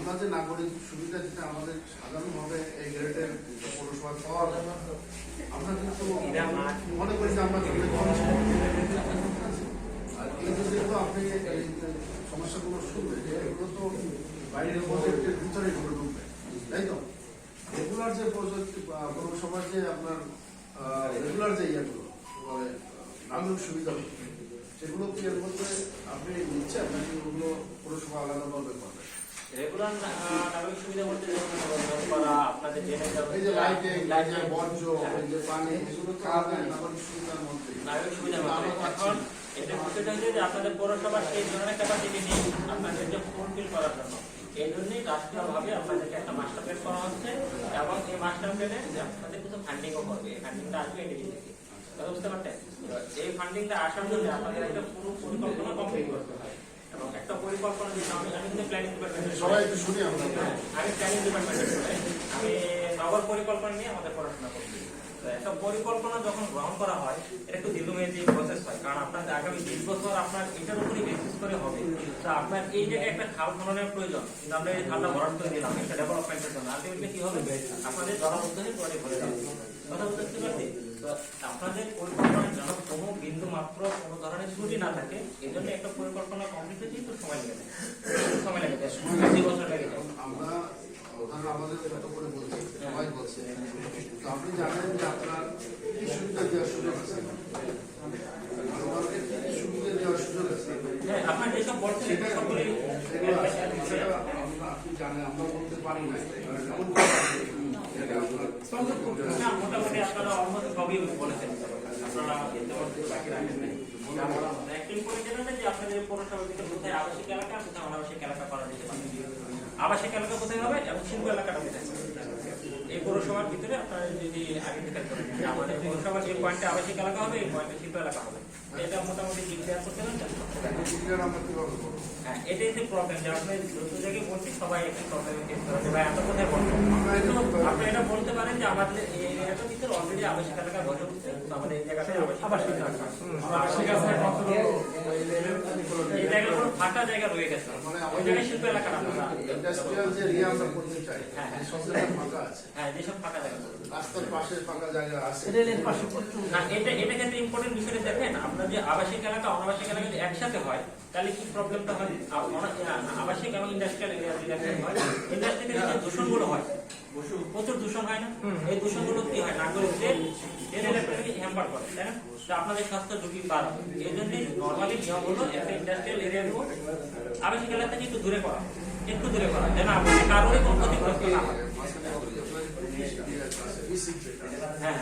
আমরা যে নাগরিক সুবিধা যেটা আমাদের সাধারণভাবে এই গ্রেডের পৌরসভায় পাওয়া যায়, আমরা কিন্তু মনে করি যে আমরা আর এই যে যেগুলো আপনি এই সমস্যাগুলো শুনবেন এগুলো তো বাইরের প্রজেক্টের ভিতরে এগুলো ঢুকবে, তাই তো? রেগুলার যে প্রজেক্ট পৌরসভার যে আপনার রেগুলার যে ইয়েগুলো মানে নাগরিক সুবিধা সেগুলো কি এর মধ্যে আপনি নিচ্ছেন নাকি ওগুলো পৌরসভা আলাদাভাবে করবে? রেগুলার নাগরিক সুবিধা বলতে আপনাদের এই যে লাইটিং, বর্জ্য, এই যে পানি, এগুলো তো আলাদা নাগরিক সুবিধার মধ্যে। নাগরিক সুবিধা এখন এটা বিষয়টা হচ্ছে যে আপনাদের পৌরসভার সেই ধরনের ক্যাপাসিটি নেই আপনাদের যে ফুলফিল করার জন্য। এই জন্যই রাষ্ট্রীয়ভাবে আপনাদেরকে একটা মাস্টার প্ল্যান করা হচ্ছে এবং এই মাস্টার প্ল্যানে আপনাদের কিছু ফান্ডিংও করবে। এই ফান্ডিংটা আসবে এডিবি থেকে, বুঝতে পারছেন? এই ফান্ডিংটা আসার জন্য আপনাদের একটা পুরো পরিকল্পনা কমপ্লিট করতে হয় এবং একটা পরিকল্পনা যেটা আমি কিন্তু প্ল্যানিং ডিপার্টমেন্টে সবাই একটু শুনি আমরা। আমি প্ল্যানিং ডিপার্টমেন্টে আমি নগর পরিকল্পনা নিয়ে আমাদের পড়াশোনা করছি। একটা পরিকল্পনা যখন গ্রহণ করা হয় এটা একটু দীর্ঘমেয়াদী প্রসেস হয়, কারণ আপনার আগামী 20 বছর আপনার এটার উপরই বেসিস করে হবে। তো আপনার এই জায়গায় একটা খাল খননের প্রয়োজন, কিন্তু আমরা এই খালটা ভরাট করে দিলাম একটা ডেভেলপমেন্টের জন্য। আলটিমেটলি কি হবে? আপনাদের জলাবদ্ধ হয়ে ভরে যাবে। কথা বুঝতে পারছি? তো আপনাদের পরিকল্পনার যেন কোনো বিন্দু মাত্র কোনো ধরনের ত্রুটি না থাকে, এই জন্য একটা পরিকল্পনা কমপ্লিট হতে কিন্তু সময় লেগে যায়। সময় লেগে যায়, 20 বছর লেগে যায়। আমরা ওখানে আমাদের কত করে বলছি, সবাই বলছে। তো আপনি জানেন যে আপনার কি সুবিধা দেওয়ার সুযোগ আছে, সুবিধা দেওয়ার সুযোগ আছে। হ্যাঁ, আপনার যেসব বলছেন সেটা আপনি জানেন, আমরা বলতে পারি না। মোটামুটি আপনারা অলমোস্ট সবই বলেছেন। আপনারা বাকি রাখেন নাই। একদিন করে জানেন যে আপনাদের পৌরসভা থেকে কোথায় আবাসিক এলাকা, কোথায় অনাবাসিক এলাকা করা যেতে পারে। আবাসিক এলাকা কোথায় হবে এবং শিল্প এলাকাটা কোথায় হবে, এই পৌরসভার ভিতরে আপনারা যদি আগে থেকে করেন আমাদের পৌরসভার যে পয়েন্টে আবাসিক এলাকা হবে এই পয়েন্টে শিল্প এলাকা হবে, এটা মোটামুটি ডিক্লেয়ার করতে হবে। হ্যাঁ, এটাই তো প্রবলেম যে আপনি যত জায়গায় বলছি সবাই একটি প্রবলেমে ফেস করে ভাই আমরা কোথায় বলবো। আপনি এটা বলতে পারেন যে আমাদের এই এলাকার ভিতরে অলরেডি আবাসিক এলাকা গঠন হচ্ছে, আমাদের এই জায়গাতে আবাসিক এলাকা এই জায়গাগুলো ফাঁকা জায়গা রয়ে গেছে, ওই জায়গায় শিল্প এলাকা যেসব ফাঁকা জায়গা রাস্তার পাশে ফাঁকা জায়গা আছে, এটা কিন্তু ইম্পর্টেন্ট বিষয়। দেখেন আপনার যে আবাসিক এলাকা অনাবাসিক এলাকা যদি একসাথে হয় তাহলে কি প্রবলেমটা হয়? আবাসিক এবং ইন্ডাস্ট্রিয়াল এরিয়া যদি একসাথে হয়, ইন্ডাস্ট্রিতে যে দূষণগুলো হয় প্রচুর দূষণ হয় না? এই দূষণগুলো কি হয়? নাগরিকদের হ্যাম্পার করে, তাই না? আপনাদের স্বাস্থ্য ঝুঁকি বাড়াবে। এই জন্য নর্মালি নিয়ম হলো একটা ইন্ডাস্ট্রিয়াল এরিয়া দেবো আবাসিক এলাকা থেকে একটু দূরে করা যেন আপনাদের কারোরই কোনো ক্ষতিগ্রস্ত না হয়। হ্যাঁ,